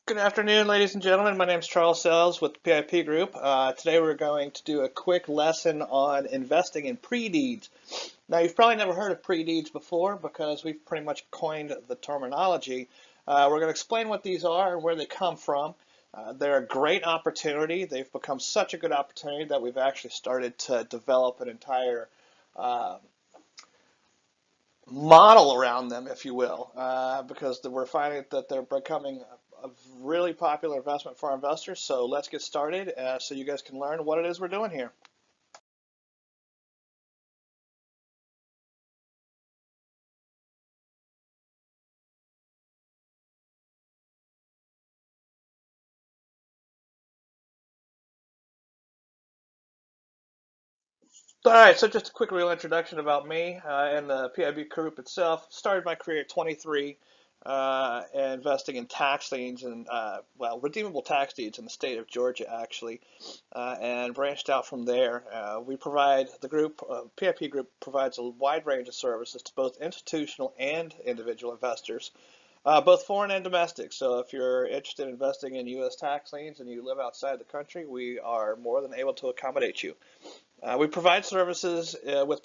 Good afternoon, ladies and gentlemen. My name is Charles Sells with the PIP Group. Today we're going to do a quick lesson on investing in pre-deeds. Now, you've probably never heard of pre-deeds before because we've pretty much coined the terminology. We're going to explain what these are and where they come from. They're a great opportunity. They've become such a good opportunity that we've actually started to develop an entire uh, model around them, if you will, because we're finding that they're becoming a really popular investment for our investors. So let's get started so you guys can learn what it is we're doing here. All right, so just a quick real introduction about me and the PIB Group itself. Started my career at 23, investing in tax liens and, well, redeemable tax deeds in the state of Georgia, actually, and branched out from there. We provide, the group, PIP Group provides a wide range of services to both institutional and individual investors. Both foreign and domestic. So if you're interested in investing in U.S. tax liens and you live outside the country, we are more than able to accommodate you. We provide services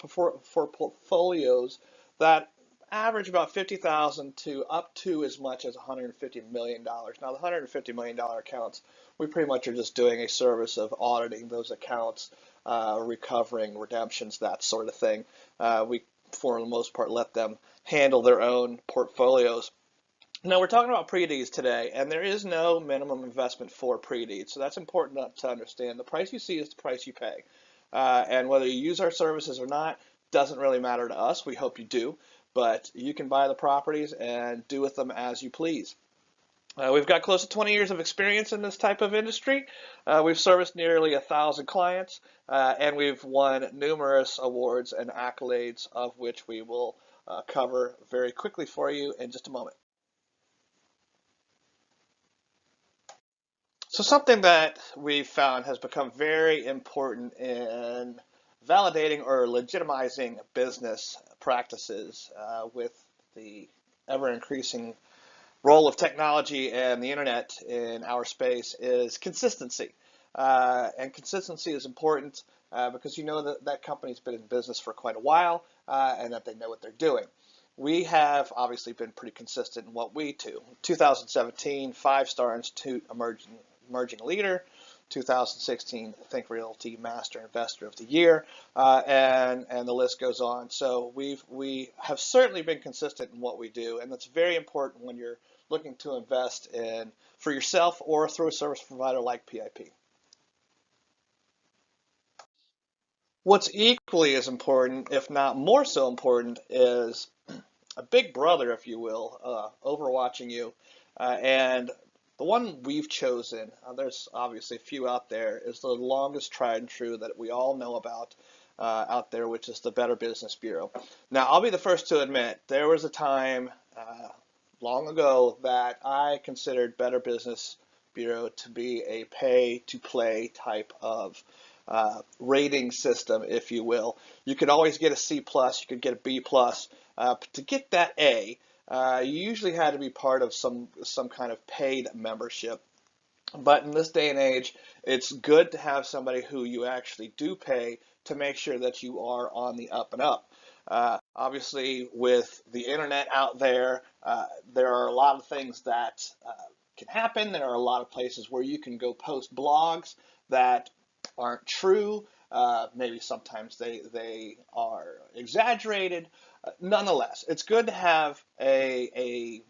for portfolios that average about 50,000 to up to as much as $150 million. Now, the $150 million accounts, we pretty much are just doing a service of auditing those accounts, recovering redemptions, that sort of thing. We, for the most part, let them handle their own portfolios. Now, we're talking about pre-deeds today, and there is no minimum investment for pre-deeds, so that's important to understand. The price you see is the price you pay. And whether you use our services or not doesn't really matter to us. We hope you do, but you can buy the properties and do with them as you please. We've got close to 20 years of experience in this type of industry. We've serviced nearly 1,000 clients, and we've won numerous awards and accolades, of which we will cover very quickly for you in just a moment. So something that we've found has become very important in validating or legitimizing business practices with the ever increasing role of technology and the internet in our space is consistency. And consistency is important because you know that that company's been in business for quite a while and that they know what they're doing. We have obviously been pretty consistent in what we do. 2017, 5-star Institute emerging leader. 2016 Think Realty Master Investor of the Year, and the list goes on. So we have certainly been consistent in what we do, and that's very important when you're looking to invest in for yourself or through a service provider like PIP. What's equally as important, if not more so important, is a big brother, if you will, overwatching you. And the one we've chosen, there's obviously a few out there, is the longest tried and true that we all know about out there, which is the Better Business Bureau. Now, I'll be the first to admit there was a time long ago that I considered Better Business Bureau to be a pay-to-play type of rating system, if you will. You could always get a C plus, you could get a B plus. To get that A, you usually had to be part of some kind of paid membership. But in this day and age, it's good to have somebody who you actually do pay to make sure that you are on the up and up. Obviously, with the internet out there, there are a lot of things that can happen. There are a lot of places where you can go post blogs that aren't true. Maybe sometimes they are exaggerated. Nonetheless, it's good to have a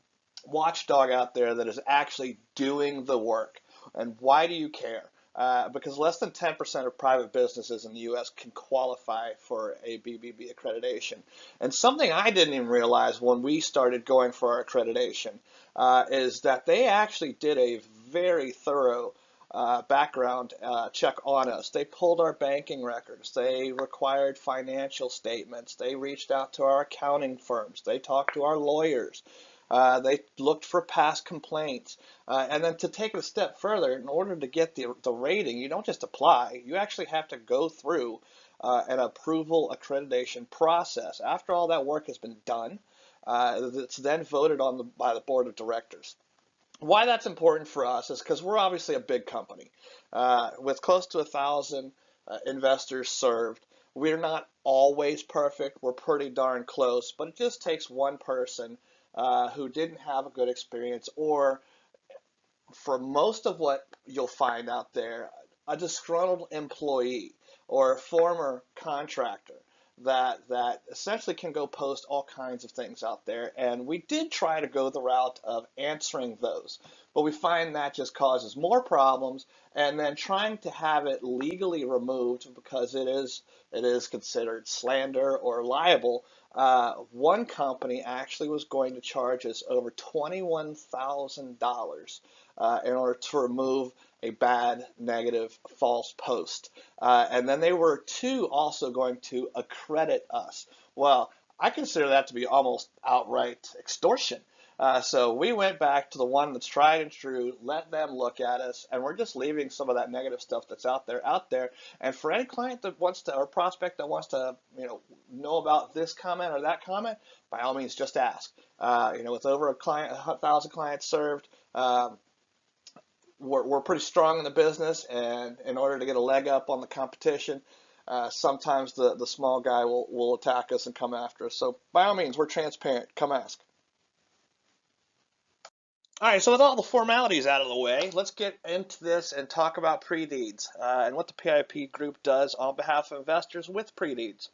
watchdog out there that is actually doing the work. And why do you care? Because less than 10% of private businesses in the U.S. can qualify for a BBB accreditation. And something I didn't even realize when we started going for our accreditation is that they actually did a very thorough background check on us. They pulled our banking records. They required financial statements. They reached out to our accounting firms. They talked to our lawyers. They looked for past complaints. And then to take it a step further, in order to get the rating, you don't just apply. You actually have to go through an approval accreditation process. After all that work has been done, it's then voted on by the board of directors. Why that's important for us is because we're obviously a big company with close to 1,000 investors served. We're not always perfect. We're pretty darn close, but it just takes one person who didn't have a good experience, or for most of what you'll find out there, a disgruntled employee or a former contractor that essentially can go post all kinds of things out there. And we did try to go the route of answering those, but we find that just causes more problems. And then trying to have it legally removed because it is considered slander or libel. One company actually was going to charge us over $21,000 in order to remove a bad, negative, false post. And then they were too also going to accredit us. Well, I consider that to be almost outright extortion. So we went back to the one that's tried and true, let them look at us, and we're just leaving some of that negative stuff that's out there. And for any client that wants to, or prospect that wants to, know about this comment or that comment, by all means, just ask. With over 1,000 clients served, we're pretty strong in the business, and in order to get a leg up on the competition, sometimes the small guy will attack us and come after us. So by all means, we're transparent. Come ask. All right, so with all the formalities out of the way, let's get into this and talk about pre-deeds and what the PIP Group does on behalf of investors with pre-deeds.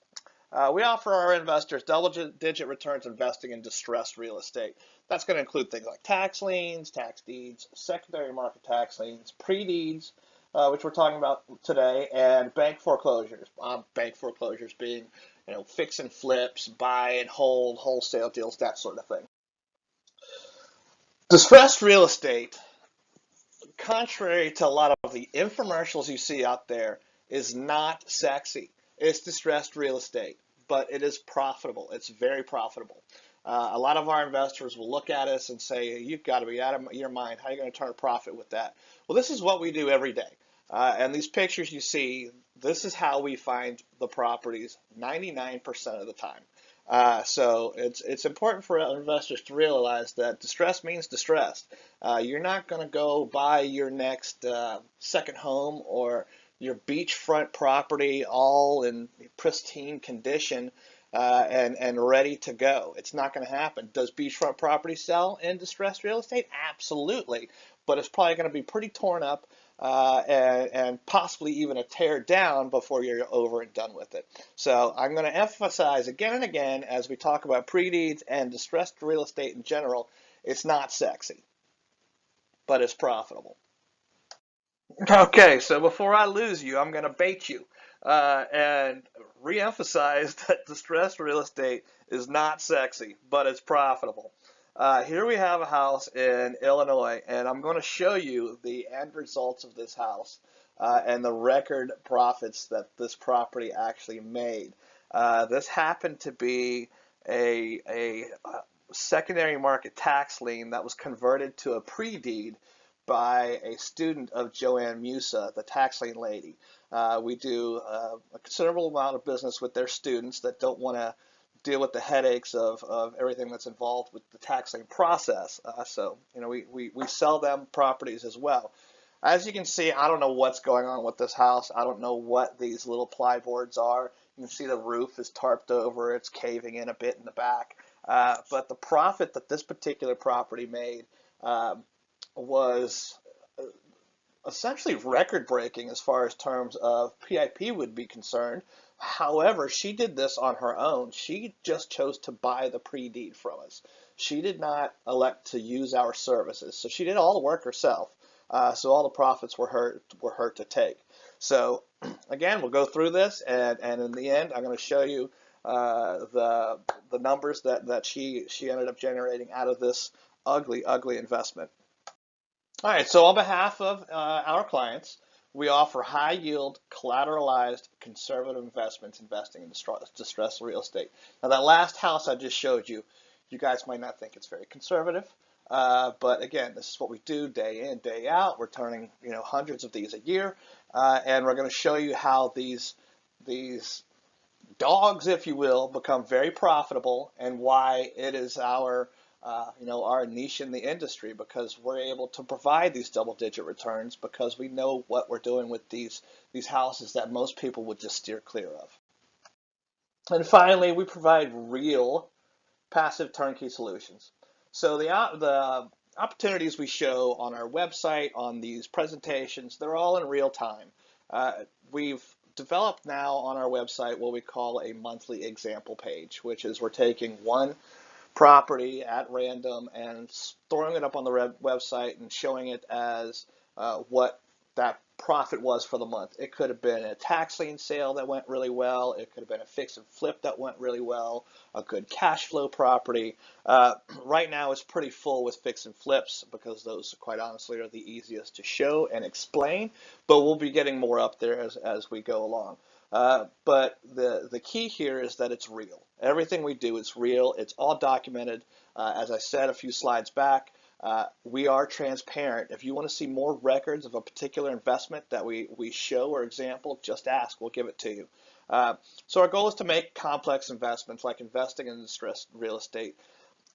We offer our investors double-digit returns investing in distressed real estate. That's going to include things like tax liens, tax deeds, secondary market tax liens, pre-deeds, which we're talking about today, and bank foreclosures. Bank foreclosures being, fix and flips, buy and hold, wholesale deals, that sort of thing. Distressed real estate, contrary to a lot of the infomercials you see out there, is not sexy. It's distressed real estate, but it is profitable. It's very profitable. A lot of our investors will look at us and say, you've got to be out of your mind. How are you going to turn a profit with that? Well, this is what we do every day. And these pictures you see, this is how we find the properties 99% of the time. So it's important for investors to realize that distress means distressed. You're not going to go buy your next second home or your beachfront property all in pristine condition and ready to go. It's not going to happen. Does beachfront property sell in distressed real estate? Absolutely, but it's probably going to be pretty torn up and possibly even a tear down before you're over and done with it. So I'm going to emphasize again and again as we talk about pre-deeds and distressed real estate in general, it's not sexy, but it's profitable. Okay, so before I lose you, I'm going to bait you and re-emphasize that distressed real estate is not sexy, but it's profitable. Here we have a house in Illinois, and I'm going to show you the end results of this house and the record profits that this property actually made. This happened to be a secondary market tax lien that was converted to a pre-deed by a student of Joanne Musa, the tax lien lady. We do a considerable amount of business with their students that don't want to deal with the headaches of everything that's involved with the tax lien process. So we sell them properties as well. As you can see, I don't know what's going on with this house. I don't know what these little ply boards are. You can see the roof is tarped over. It's caving in a bit in the back. But the profit that this particular property made was essentially record-breaking as far as terms of PIP would be concerned. However, she did this on her own. She just chose to buy the pre-deed from us. She did not elect to use our services, so she did all the work herself. So all the profits were her to take. So again, we'll go through this, and in the end, I'm going to show you the numbers that she ended up generating out of this ugly investment. All right, so on behalf of our clients, we offer high yield, collateralized, conservative investments investing in distressed real estate. Now, that last house I just showed you, you guys might not think it's very conservative, but again, this is what we do day in, day out. We're turning hundreds of these a year, and we're going to show you how these dogs, if you will, become very profitable and why it is our our niche in the industry, because we're able to provide these double-digit returns because we know what we're doing with these houses that most people would just steer clear of. And finally, we provide real passive turnkey solutions. So the opportunities we show on our website, on these presentations, they're all in real time. We've developed now on our website what we call a monthly example page, which is we're taking one property at random and throwing it up on the website and showing it as what that profit was for the month. It could have been a tax lien sale that went really well. It could have been a fix and flip that went really well, a good cash flow property. Right now it's pretty full with fix and flips because those, quite honestly, are the easiest to show and explain, but we'll be getting more up there as we go along. But the key here is that it's real. Everything we do is real. It's all documented. As I said a few slides back, we are transparent. If you want to see more records of a particular investment that we show or example, just ask. We'll give it to you. So our goal is to make complex investments like investing in distressed real estate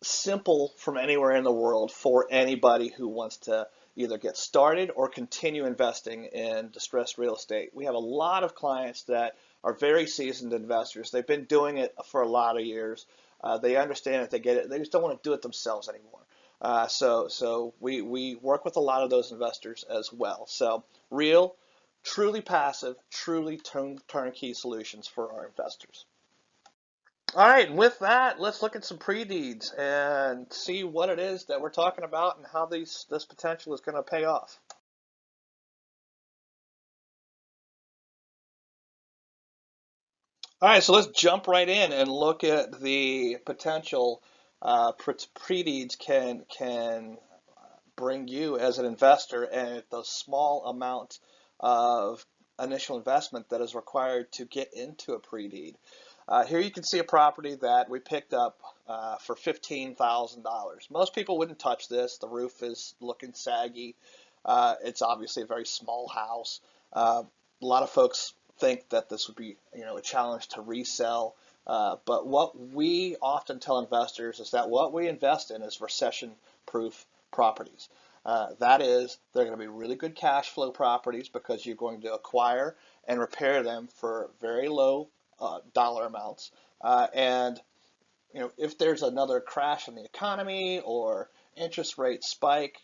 simple from anywhere in the world for anybody who wants to either get started or continue investing in distressed real estate. We have a lot of clients that are very seasoned investors. They've been doing it for a lot of years. They understand it, they get it. They just don't want to do it themselves anymore. So we work with a lot of those investors as well. So real, truly passive, truly turnkey solutions for our investors. All right, and with that, let's look at some pre-deeds and see what it is that we're talking about and how this potential is going to pay off. All right, so let's jump right in and look at the potential pre-deeds can bring you as an investor and the small amount of initial investment that is required to get into a pre-deed. Here you can see a property that we picked up for $15,000. Most people wouldn't touch this. The roof is looking saggy. It's obviously a very small house. A lot of folks think that this would be, a challenge to resell. But what we often tell investors is that what we invest in is recession-proof properties. That is, they're going to be really good cash flow properties because you're going to acquire and repair them for very low dollar amounts. And if there's another crash in the economy or interest rates spike,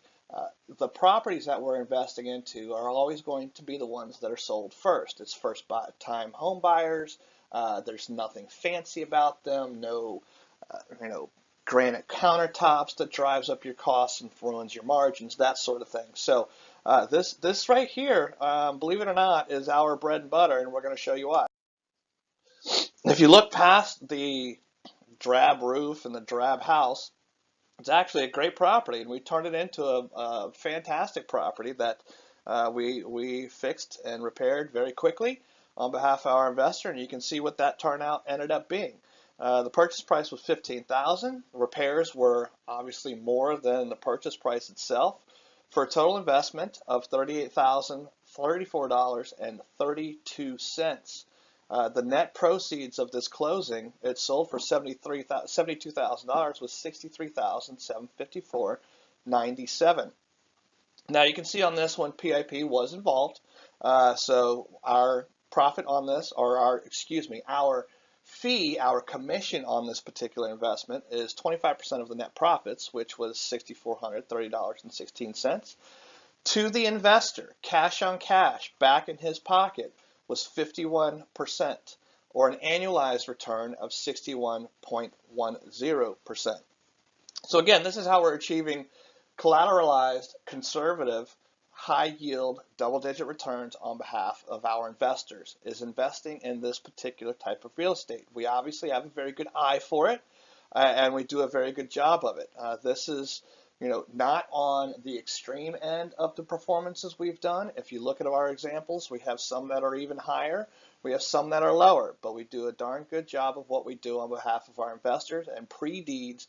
the properties that we're investing into are always going to be the ones that are sold first. It's first-time home buyers. There's nothing fancy about them. No, granite countertops that drives up your costs and ruins your margins, that sort of thing. So this right here, believe it or not, is our bread and butter, and we're going to show you why. If you look past the drab roof and the drab house, it's actually a great property, and we turned it into a fantastic property that we fixed and repaired very quickly on behalf of our investor, and you can see what that turnout ended up being. The purchase price was $15,000. Repairs were obviously more than the purchase price itself, for a total investment of $38,034.32. The net proceeds of this closing, it sold for $72,000, was $63,754.97. Now you can see on this one PIP was involved, so our profit on this, or our fee, our commission on this particular investment is 25% of the net profits, which was $6,430.16. To the investor, cash on cash, back in his pocket, was 51%, or an annualized return of 61.10%. So again, this is how we're achieving collateralized, conservative, high yield, double-digit returns on behalf of our investors, is investing in this particular type of real estate. We obviously have a very good eye for it, and we do a very good job of it. This is not on the extreme end of the performances we've done. If you look at our examples, we have some that are even higher. We have some that are lower, but we do a darn good job of what we do on behalf of our investors, and pre-deeds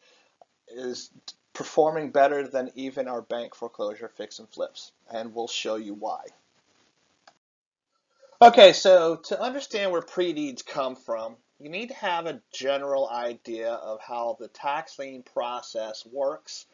is performing better than even our bank foreclosure fix and flips, and we'll show you why. Okay, so to understand where pre-deeds come from, you need to have a general idea of how the tax lien process works,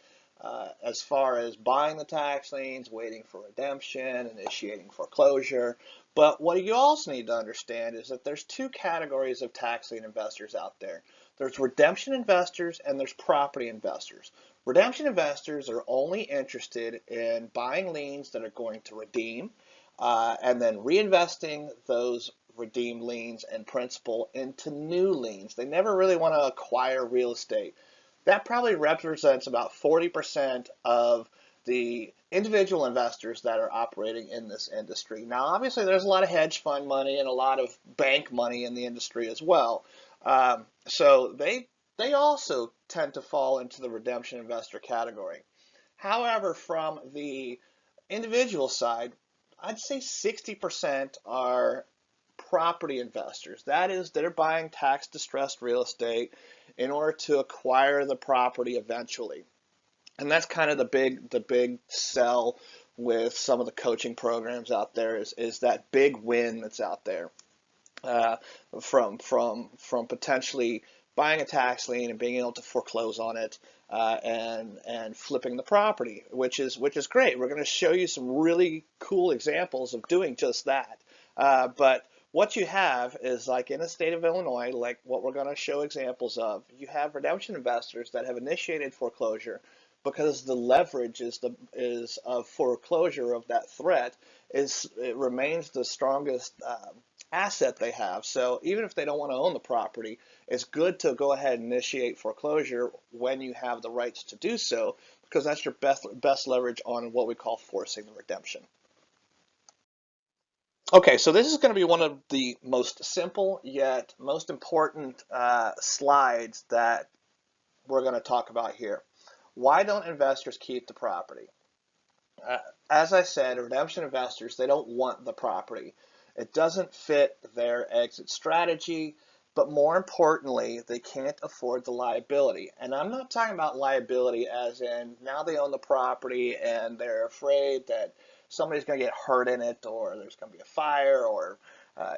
as far as buying the tax liens, waiting for redemption, initiating foreclosure. But what you also need to understand is that there's two categories of tax lien investors out there. There's redemption investors and there's property investors. Redemption investors are only interested in buying liens that are going to redeem, and then reinvesting those redeemed liens and principal into new liens. They never really want to acquire real estate. That probably represents about 40% of the individual investors that are operating in this industry. Now, obviously, there's a lot of hedge fund money and a lot of bank money in the industry as well. So they also tend to fall into the redemption investor category. However, from the individual side, I'd say 60% are property investors. That is, they're buying tax distressed real estate in order to acquire the property eventually. And that's kind of the big sell with some of the coaching programs out there is that big win that's out there, uh, from potentially buying a tax lien and being able to foreclose on it, and flipping the property, which is great. We're going to show you some really cool examples of doing just that. But what you have is, like in the state of Illinois, like what we're going to show examples of, you have redemption investors that have initiated foreclosure because the leverage is of foreclosure of that threat it remains the strongest asset they have. So even if they don't want to own the property, it's good to go ahead and initiate foreclosure when you have the rights to do so, because that's your best leverage on what we call forcing the redemption. Okay, so this is going to be one of the most simple yet most important slides that we're going to talk about here. Why don't investors keep the property? Uh, as I said, redemption investors, they don't want the property. It doesn't fit their exit strategy, but more importantly, they can't afford the liability. And I'm not talking about liability as in now they own the property and they're afraid that somebody's going to get hurt in it, or there's going to be a fire, or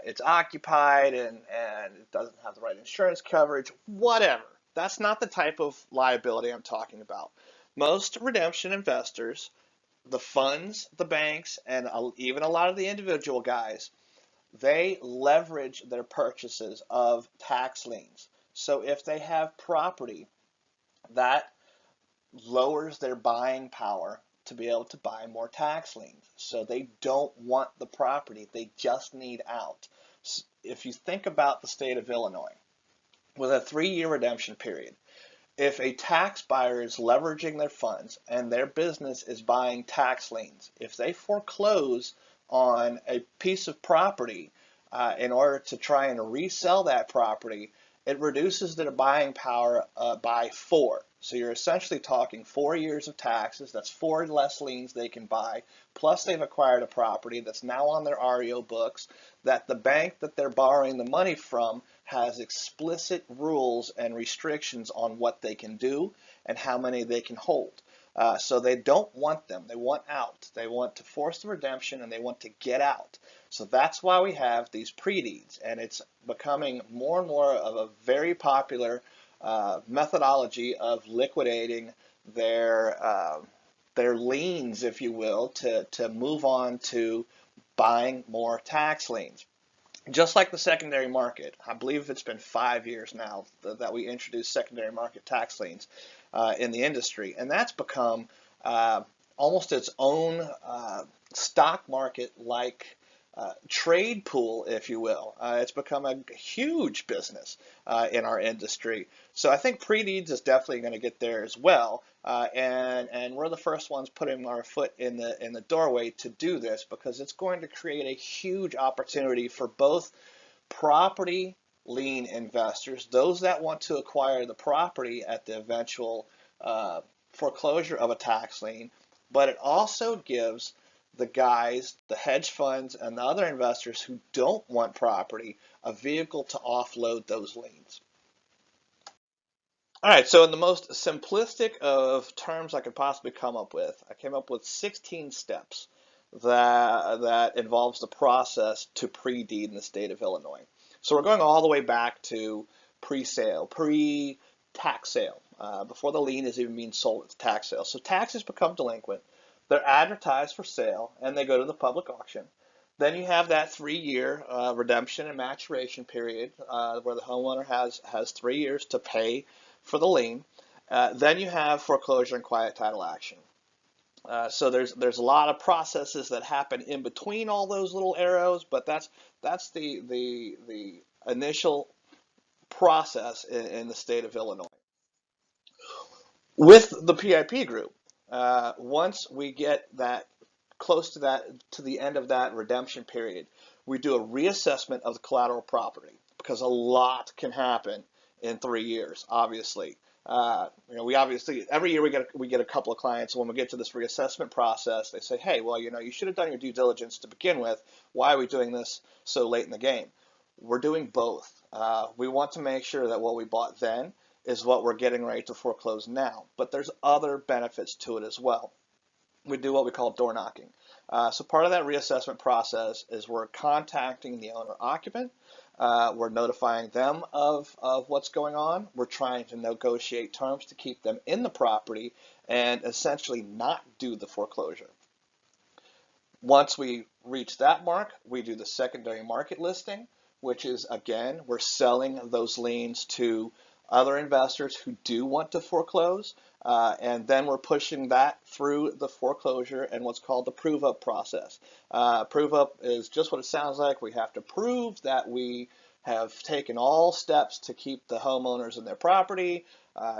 it's occupied and it doesn't have the right insurance coverage, whatever. That's not the type of liability I'm talking about. Most redemption investors, the funds, the banks, and even a lot of the individual guys, they leverage their purchases of tax liens. So if they have property, that lowers their buying power to be able to buy more tax liens. So they don't want the property, they just need out. If you think about the state of Illinois, with a 3-year redemption period, if a tax buyer is leveraging their funds and their business is buying tax liens, if they foreclose on a piece of property in order to try and resell that property, it reduces their buying power by 4. So you're essentially talking 4 years of taxes. That's 4 less liens they can buy. Plus they've acquired a property that's now on their REO books that the bank that they're borrowing the money from has explicit rules and restrictions on what they can do and how many they can hold. So they don't want them. They want out. They want to force the redemption and they want to get out. So that's why we have these pre-deeds, and it's becoming more and more of a very popular methodology of liquidating their their liens, if you will, to move on to buying more tax liens. Just like the secondary market, I believe it's been 5 years now that we introduced secondary market tax liens in the industry, and that's become almost its own stock market like trade pool, if you will. It's become a huge business in our industry. So I think pre-deeds is definitely going to get there as well. And we're the first ones putting our foot in the doorway to do this, because it's going to create a huge opportunity for both property lien investors, those that want to acquire the property at the eventual foreclosure of a tax lien, but it also gives the guys, the hedge funds, and the other investors who don't want property a vehicle to offload those liens. All right, so in the most simplistic of terms I could possibly come up with, I came up with 16 steps that involves the process to pre-deed in the state of Illinois. So we're going all the way back to pre-sale, pre-tax sale, before the lien is even being sold at the tax sale. So taxes become delinquent. They're advertised for sale, and they go to the public auction. Then you have that 3-year redemption and maturation period where the homeowner has 3 years to pay for the lien. Then you have foreclosure and quiet title action. So there's a lot of processes that happen in between all those little arrows, but that's the initial process in the state of Illinois. With the PIP group, once we get that close to the end of that redemption period, we do a reassessment of the collateral property because a lot can happen in 3 years. Obviously, we obviously every year we get a couple of clients. When we get to this reassessment process, they say, "Hey, well, you should have done your due diligence to begin with. Why are we doing this so late in the game?" We're doing both. We want to make sure that what we bought then is what we're getting ready to foreclose now. But there's other benefits to it as well. We do what we call door knocking. So part of that reassessment process is we're contacting the owner occupant. We're notifying them of what's going on. We're trying to negotiate terms to keep them in the property and essentially not do the foreclosure. Once we reach that mark, we do the secondary market listing, which is, again, we're selling those liens to other investors who do want to foreclose, and then we're pushing that through the foreclosure and what's called the prove up process. Prove up is just what it sounds like. We have to prove that we have taken all steps to keep the homeowners in their property,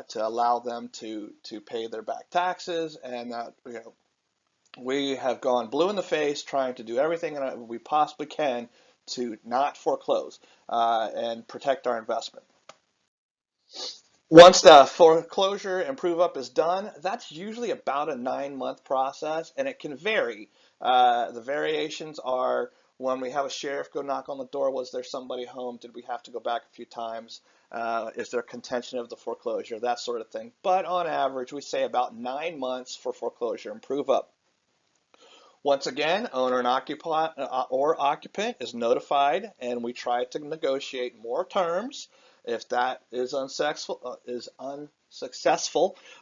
to allow them to pay their back taxes, and that we have gone blue in the face trying to do everything we possibly can to not foreclose and protect our investment. Once the foreclosure and prove up is done, that's usually about a 9-month process, and it can vary. The variations are when we have a sheriff go knock on the door, was there somebody home? Did we have to go back a few times? Is there contention of the foreclosure? That sort of thing. But on average, we say about 9 months for foreclosure and prove up. Once again, owner and occupant is notified, and we try to negotiate more terms. If that is unsuccessful,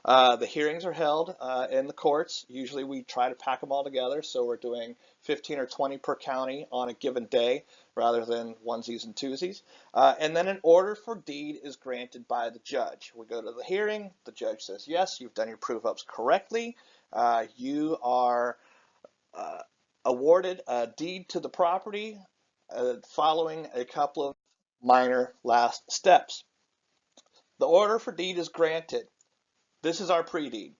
the hearings are held in the courts. Usually, we try to pack them all together, so we're doing 15 or 20 per county on a given day, rather than onesies and twosies. And then an order for deed is granted by the judge. We go to the hearing. The judge says, "Yes, you've done your prove-ups correctly. You are awarded a deed to the property following a couple of minor last steps." The order for deed is granted. This is our pre-deed.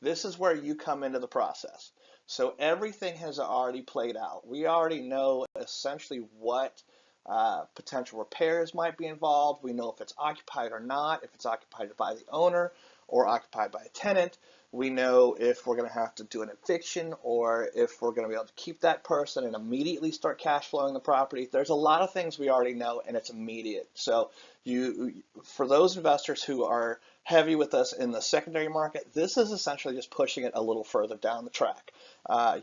This is where you come into the process. So everything has already played out. We already know essentially what potential repairs might be involved. We know if it's occupied or not, if it's occupied by the owner or occupied by a tenant. We know if we're going to have to do an eviction or if we're going to be able to keep that person and immediately start cash flowing the property. There's a lot of things we already know, and it's immediate. So for those investors who are heavy with us in the secondary market, this is essentially just pushing it a little further down the track.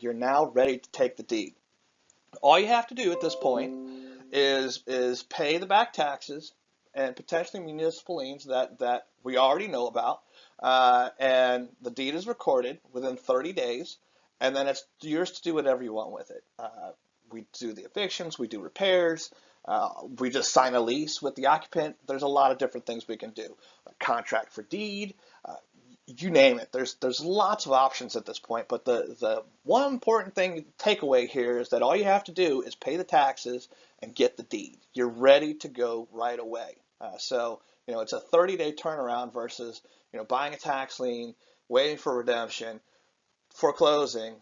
You're now ready to take the deed. All you have to do at this point is pay the back taxes and potentially municipal liens that we already know about, and the deed is recorded within 30 days, and then it's yours to do whatever you want with it. We do the evictions, we do repairs, we just sign a lease with the occupant. There's a lot of different things we can do. A contract for deed, you name it. There's lots of options at this point, but the one important thing takeaway here is that all you have to do is pay the taxes and get the deed. You're ready to go right away. So it's a 30-day turnaround versus buying a tax lien, waiting for redemption, foreclosing,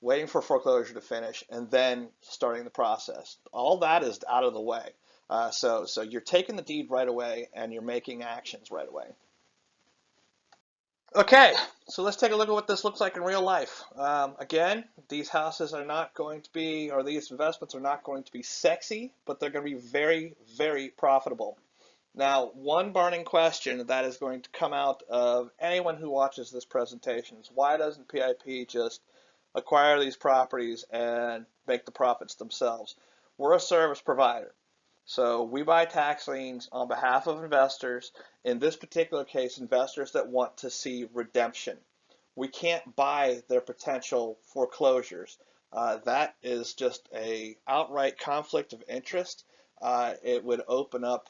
waiting for foreclosure to finish, and then starting the process. All that is out of the way. So you're taking the deed right away, and you're making actions right away. Okay, so let's take a look at what this looks like in real life. Again, these houses are not going to be, or these investments are not going to be sexy, but they're going to be very, very profitable. Now, one burning question that is going to come out of anyone who watches this presentation is, why doesn't PIP just acquire these properties and make the profits themselves? We're a service provider. So we buy tax liens on behalf of investors. In this particular case, investors that want to see redemption. We can't buy their potential foreclosures. That is just a outright conflict of interest. It would open up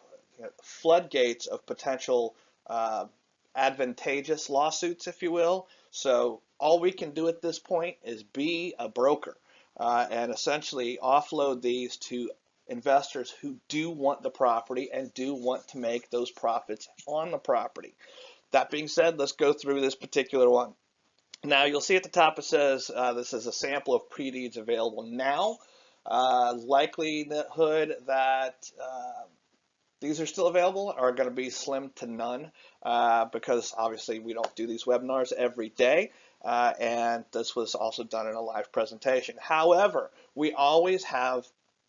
floodgates of potential uh, advantageous lawsuits, if you will. So all we can do at this point is be a broker and essentially offload these to investors who do want the property and do want to make those profits on the property. That being said, let's go through this particular one. Now you'll see at the top it says this is a sample of pre-deeds available now. Likelihood that these are still available are going to be slim to none because obviously we don't do these webinars every day. And this was also done in a live presentation. However, we always have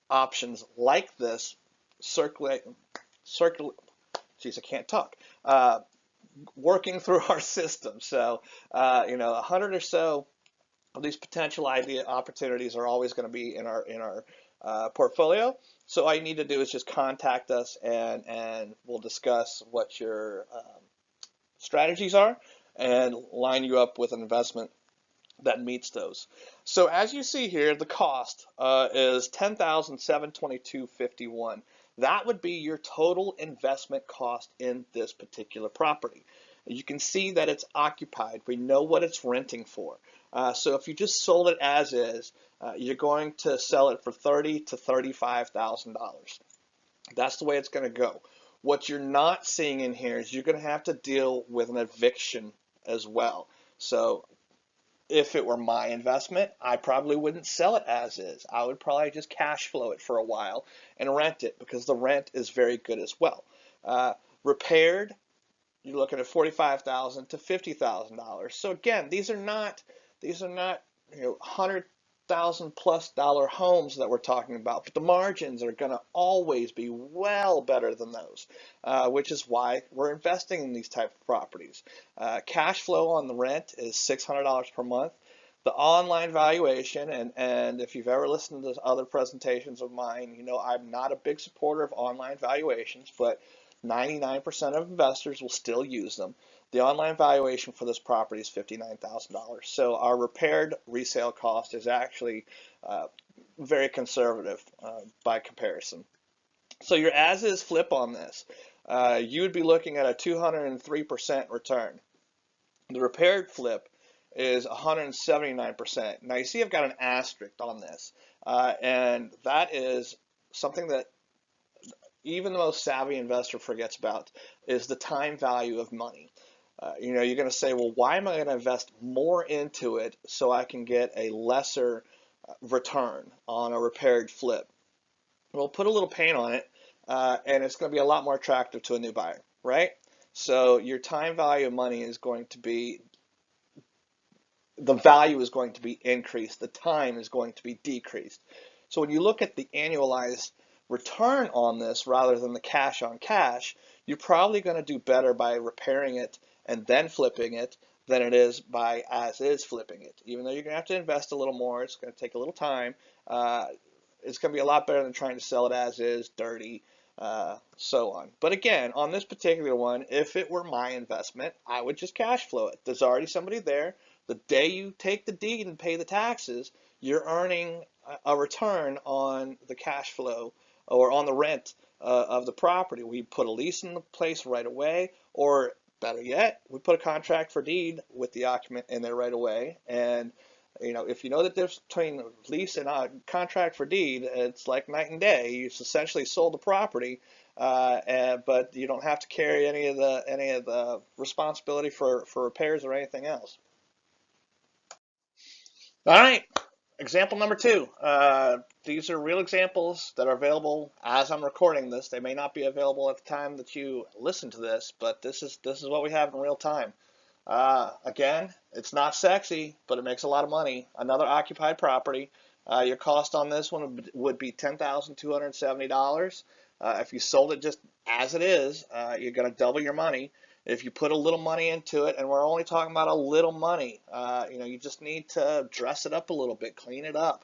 options like this geez, I can't talk, working through our system. So, 100 or so of these potential idea opportunities are always going to be in our portfolio. So all you need to do is just contact us, and we'll discuss what your strategies are and line you up with an investment that meets those. So as you see here, the cost is $10,722.51. That would be your total investment cost in this particular property. You can see that it's occupied. We know what it's renting for. So if you just sold it as is, you're going to sell it for $30,000 to $35,000. That's the way it's going to go. What you're not seeing in here is you're going to have to deal with an eviction as well. So if it were my investment, I probably wouldn't sell it as is. I would probably just cash flow it for a while and rent it because the rent is very good as well. Repaired, you're looking at $45,000 to $50,000. So again, these are not $100,000+ homes that we're talking about, but the margins are going to always be well better than those, which is why we're investing in these type of properties. Cash flow on the rent is $600 per month. The online valuation, and if you've ever listened to other presentations of mine, you know I'm not a big supporter of online valuations, but 99% of investors will still use them. The online valuation for this property is $59,000. So our repaired resale cost is actually very conservative by comparison. So your as-is flip on this, you would be looking at a 203% return. The repaired flip is 179%. Now you see I've got an asterisk on this, and that is something that even the most savvy investor forgets about, is the time value of money. You're going to say, well, why am I going to invest more into it so I can get a lesser return on a repaired flip? Well, put a little paint on it, and it's going to be a lot more attractive to a new buyer, right? So your time value of money is going to be, the value is going to be increased, the time is going to be decreased. So when you look at the annualized return on this rather than the cash on cash, you're probably going to do better by repairing it and then flipping it than it is by as is flipping it. Even though you're going to have to invest a little more, it's going to take a little time. It's going to be a lot better than trying to sell it as is, dirty, so on. But again, on this particular one, if it were my investment, I would just cash flow it. There's already somebody there. The day you take the deed and pay the taxes, you're earning a return on the cash flow or on the rent of the property. We put a lease in place right away, or better yet, we put a contract for deed with the occupant in there right away. And if you know the difference between lease and a contract for deed, it's like night and day. You've essentially sold the property, but you don't have to carry any of the responsibility for repairs or anything else. All right, example number two. These are real examples that are available as I'm recording this. They may not be available at the time that you listen to this, but this is what we have in real time. Again, it's not sexy, but it makes a lot of money. Another occupied property. Your cost on this one would be $10,270. If you sold it just as it is, you're going to double your money. If you put a little money into it, and we're only talking about a little money, you just need to dress it up a little bit, clean it up,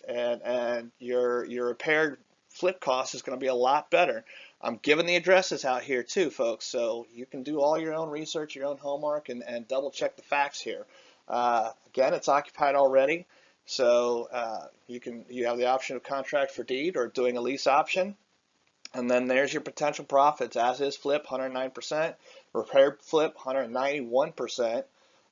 and your repaired flip cost is going to be a lot better. I'm giving the addresses out here too, folks, so you can do all your own research, your own homework, and double check the facts here. Again, it's occupied already, so you have the option of contract for deed or doing a lease option. And then there's your potential profits. As is flip, 109%. Repaired flip, 191%.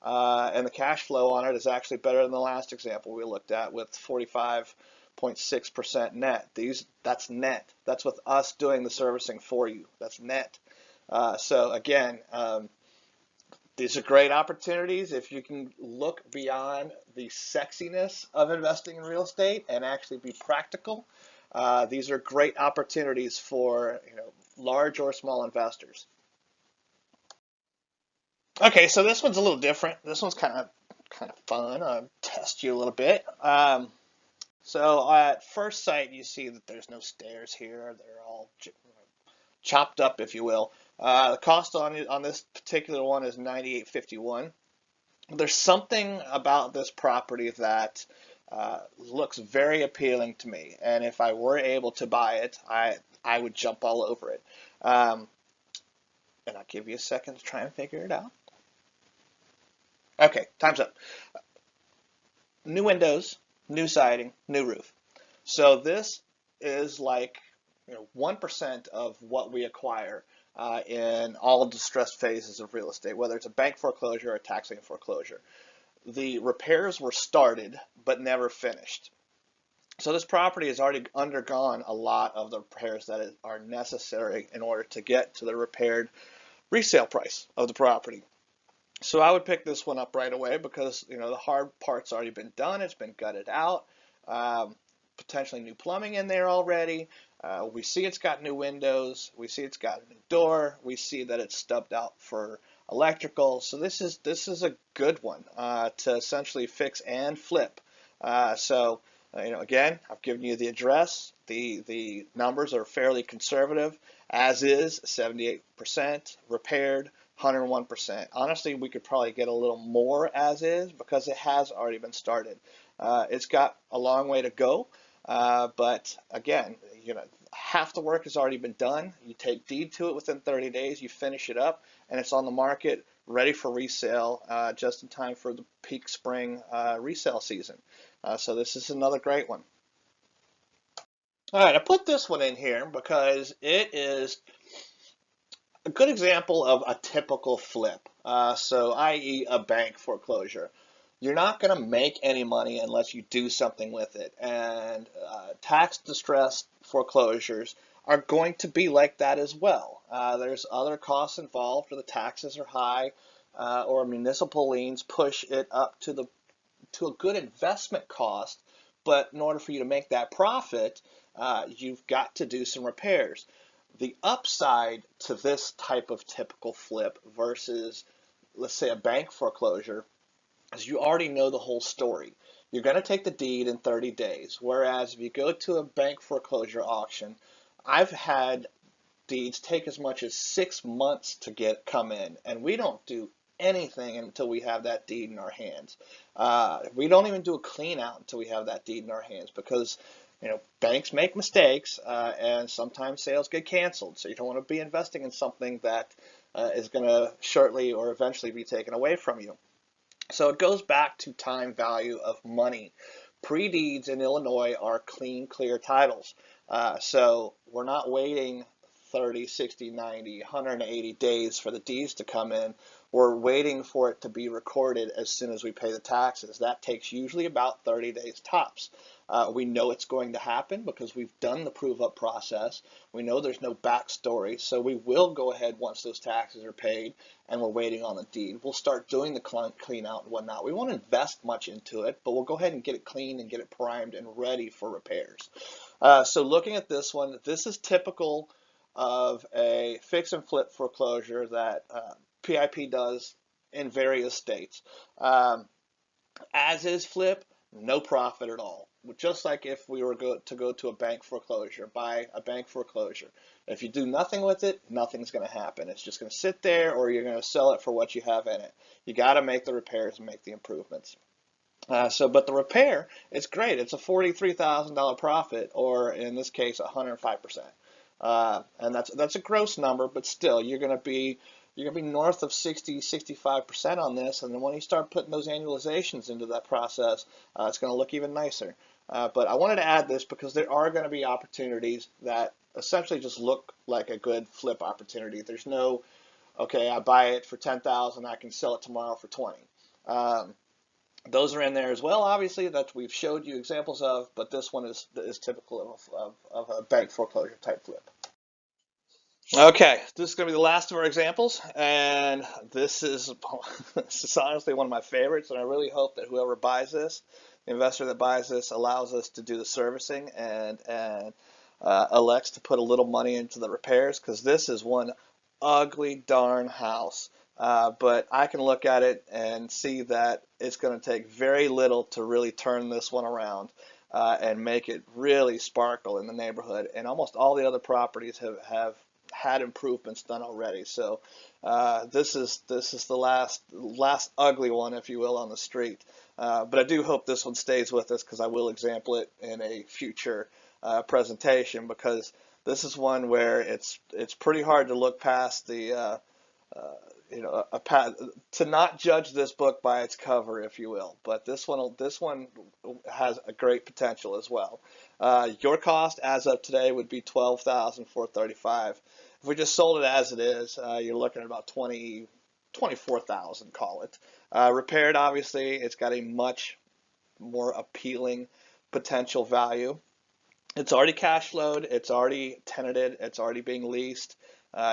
And the cash flow on it is actually better than the last example we looked at with 45.6% net. That's net. That's with us doing the servicing for you. That's net. So again, these are great opportunities if you can look beyond the sexiness of investing in real estate and actually be practical. These are great opportunities for large or small investors. Okay, so this one's a little different. This one's kind of fun. I'll test you a little bit. So at first sight, you see that there's no stairs here. They're all chopped up, if you will. The cost on this particular one is $98.51. There's something about this property that looks very appealing to me, and if I were able to buy it, I would jump all over it. And I'll give you a second to try and figure it out. Okay, time's up. New windows, new siding, new roof. So this is like 1% of what we acquire in all distressed phases of real estate, whether it's a bank foreclosure or a tax lien foreclosure. The repairs were started but never finished. So this property has already undergone a lot of the repairs that are necessary in order to get to the repaired resale price of the property. So I would pick this one up right away because the hard part's already been done. It's been gutted out. Potentially new plumbing in there already. We see it's got new windows. We see it's got a new door. We see that it's stubbed out for electrical. So this is a good one to essentially fix and flip. Again, I've given you the address. The numbers are fairly conservative. As is, 78%. Repaired, 101%. Honestly, we could probably get a little more as is because it has already been started. It's got a long way to go, but again, half the work has already been done. You take deed to it within 30 days, you finish it up, and it's on the market, ready for resale, just in time for the peak spring resale season. So this is another great one. All right, I put this one in here because it is a good example of a typical flip, i.e. a bank foreclosure. You're not going to make any money unless you do something with it, and tax distress foreclosures are going to be like that as well. There's other costs involved, or the taxes are high, or municipal liens push it up to a good investment cost, but in order for you to make that profit, you've got to do some repairs. The upside to this type of typical flip versus, let's say, a bank foreclosure is you already know the whole story. You're going to take the deed in 30 days, whereas if you go to a bank foreclosure auction, I've had deeds take as much as 6 months to come in, and we don't do anything until we have that deed in our hands. We don't even do a clean out until we have that deed in our hands because banks make mistakes, and sometimes sales get canceled. So you don't want to be investing in something that is going to shortly or eventually be taken away from you. So it goes back to time value of money. Pre-deeds in Illinois are clean, clear titles. So we're not waiting 30, 60, 90, 180 days for the deeds to come in. We're waiting for it to be recorded as soon as we pay the taxes. That takes usually about 30 days tops. We know it's going to happen because we've done the prove-up process. We know there's no backstory, so we will go ahead once those taxes are paid and we're waiting on the deed. We'll start doing the clean out and whatnot. We won't invest much into it, but we'll go ahead and get it clean and get it primed and ready for repairs. So looking at this one, this is typical of a fix and flip foreclosure that PIP does in various states. As is flip, no profit at all. Just like if we were to go to a bank foreclosure, buy a bank foreclosure. If you do nothing with it, nothing's going to happen. It's just going to sit there, or you're going to sell it for what you have in it. You got to make the repairs and make the improvements. But the repair, it's great. It's a $43,000 profit, or in this case, 105%. And that's a gross number, but still, you're gonna be north of 60, 65% on this. And then when you start putting those annualizations into that process, it's going to look even nicer. But I wanted to add this because there are going to be opportunities that essentially just look like a good flip opportunity. There's no, okay, I buy it for 10,000, I can sell it tomorrow for 20. Um, those are in there as well, obviously, that we've showed you examples of, but this one is typical of a bank foreclosure type flip. Okay, this is going to be the last of our examples, and this is this is honestly one of my favorites, and I really hope that whoever buys this, the investor that buys this, allows us to do the servicing and elects to put a little money into the repairs, because this is one ugly darn house. But I can look at it and see that it's going to take very little to really turn this one around and make it really sparkle in the neighborhood. And almost all the other properties have had improvements done already. So this is the last ugly one, if you will, on the street. But I do hope this one stays with us, because I will example it in a future presentation, because this is one where it's pretty hard to look past the uh, to not judge this book by its cover, if you will. But this one has a great potential as well. Your cost as of today would be 12,435. If we just sold it as it is, you're looking at about 24,000, call it. Repaired, obviously, it's got a much more appealing potential value. It's already cash flowed, it's already tenanted, it's already being leased.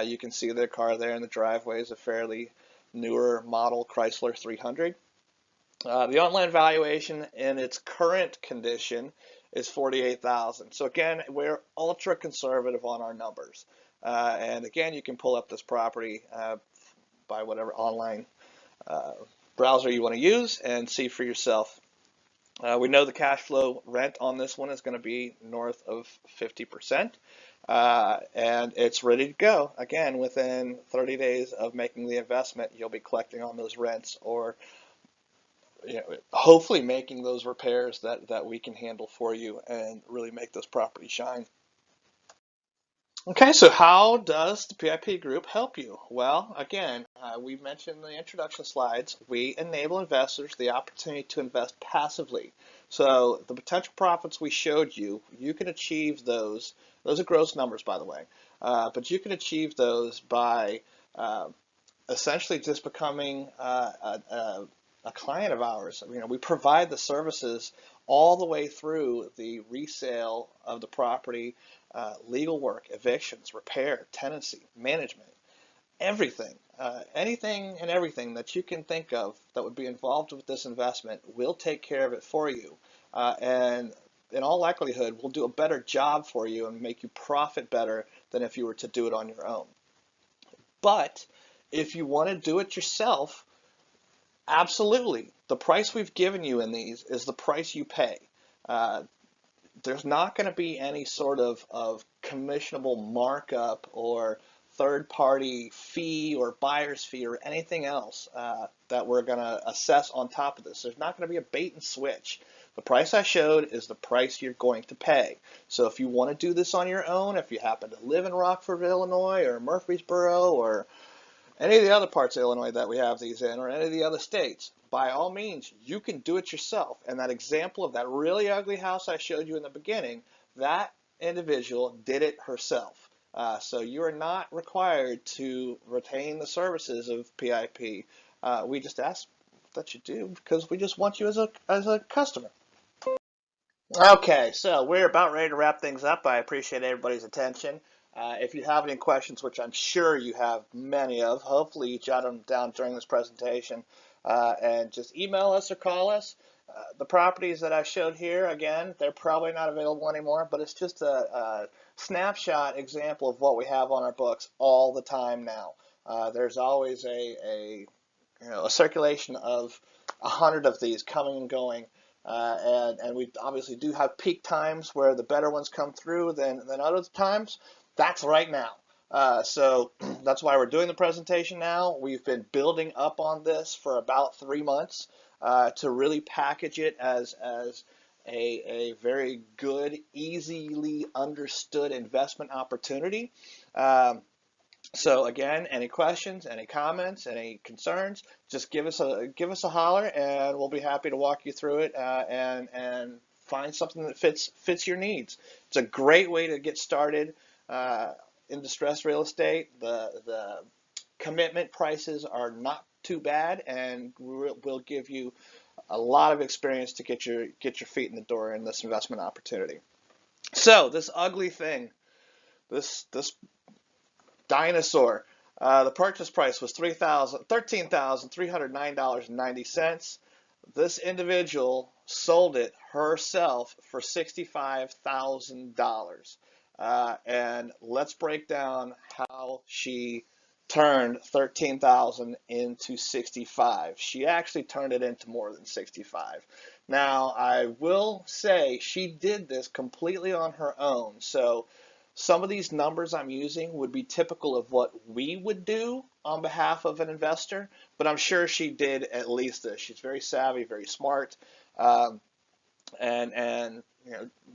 You can see the car there in the driveway is a fairly newer model Chrysler 300. The online valuation in its current condition is 48,000. So again, we're ultra conservative on our numbers. And again, you can pull up this property by whatever online uh, browser you want to use and see for yourself. We know the cash flow rent on this one is going to be north of 50%. And it's ready to go. Again, within 30 days of making the investment, you'll be collecting on those rents, or hopefully making those repairs that we can handle for you and really make this property shine. Okay, so how does the PIP Group help you? Well, again, we mentioned in the introduction slides, we enable investors the opportunity to invest passively. So the potential profits we showed you, you can achieve those. Those are gross numbers, by the way. But you can achieve those by uh, essentially just becoming a client of ours. We provide the services all the way through the resale of the property, legal work, evictions, repair, tenancy, management, everything. Anything and everything that you can think of that would be involved with this investment, we'll take care of it for you. And in all likelihood, we'll do a better job for you and make you profit better than if you were to do it on your own. But if you want to do it yourself, absolutely. The price we've given you in these is the price you pay. Uh, there's not going to be any sort of commissionable markup or third-party fee or buyer's fee or anything else that we're going to assess on top of this. There's not going to be a bait and switch. The price I showed is the price you're going to pay. So if you want to do this on your own, if you happen to live in Rockford, Illinois, or Murfreesboro, or any of the other parts of Illinois that we have these in, or any of the other states, by all means, you can do it yourself. And that example of that really ugly house I showed you in the beginning, that individual did it herself. So you are not required to retain the services of PIP. We just ask that you do, because we just want you as a customer. Okay, so we're about ready to wrap things up. I appreciate everybody's attention. If you have any questions, which I'm sure you have many of, hopefully you jot them down during this presentation, and just email us or call us. The properties that I showed here, again, they're probably not available anymore, but it's just a snapshot example of what we have on our books all the time now. There's always a circulation of 100 of these coming and going. And we obviously do have peak times where the better ones come through than other times. That's right now. So that's why we're doing the presentation now. We've been building up on this for about 3 months. to really package it as a very good, easily understood investment opportunity. Um, so again, any questions, any comments, any concerns, just give us a holler, and we'll be happy to walk you through it and find something that fits your needs. It's a great way to get started uh, in distressed real estate. The commitment prices are not too bad, and we'll give you a lot of experience to get your feet in the door in this investment opportunity. So this ugly thing, this dinosaur. The purchase price was $13,309.90. This individual sold it herself for $65,000. And let's break down how she turned 13,000 into 65. She actually turned it into more than 65. Now, I will say she did this completely on her own. So some of these numbers I'm using would be typical of what we would do on behalf of an investor, but I'm sure she did at least this. She's very savvy, very smart, um, and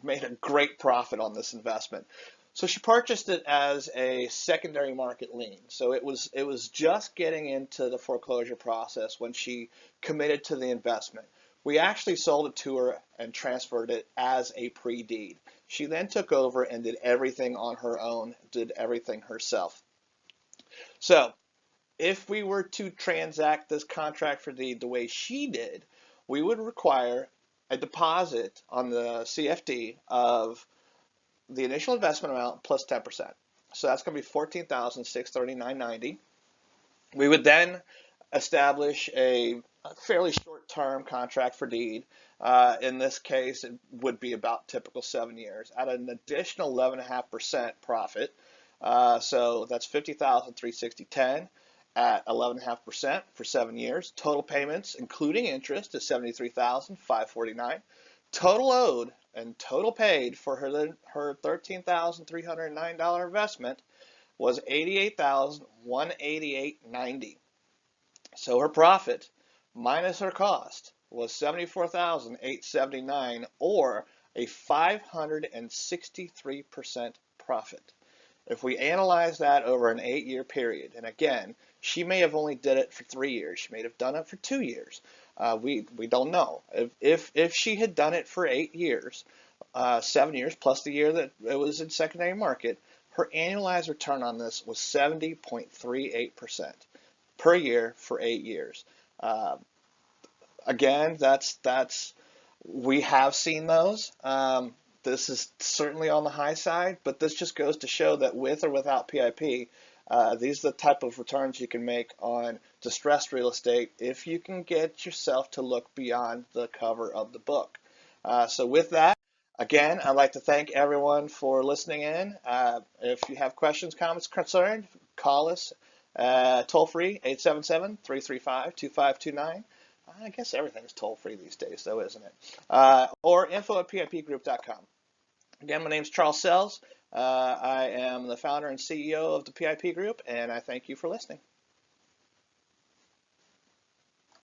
made a great profit on this investment. So she purchased it as a secondary market lien. So it was just getting into the foreclosure process when she committed to the investment. We actually sold it to her and transferred it as a pre-deed. She then took over and did everything on her own, did everything herself. So if we were to transact this contract for deed the way she did, we would require a deposit on the CFD of the initial investment amount plus 10%. So that's going to be $14,639.90. We would then establish a fairly short-term contract for deed. In this case, it would be about typical 7 years at an additional 11.5% profit. So that's $50,360.10 at 11.5% for 7 years. Total payments, including interest, is $73,549. Total owed and total paid for her $13,309 investment was $88,188.90. So her profit minus her cost was $74,879, or a 563% profit. If we analyze that over an 8-year period, and again, she may have only did it for 3 years, she may have done it for 2 years. We don't know. If she had done it for 8 years, 7 years plus the year that it was in secondary market, her annualized return on this was 70.38% per year for 8 years. Uh, Again, that's we have seen those. This is certainly on the high side, but this just goes to show that with or without PIP, these are the type of returns you can make on distressed real estate if you can get yourself to look beyond the cover of the book. So with that, again, I'd like to thank everyone for listening in. If you have questions, comments, concerns, call us toll free 877-335-2529. I guess everything's toll free these days, though, isn't it? Or info@pipgroup.com. Again, my name is Charles Sells. I am the founder and CEO of the PIP Group, and I thank you for listening.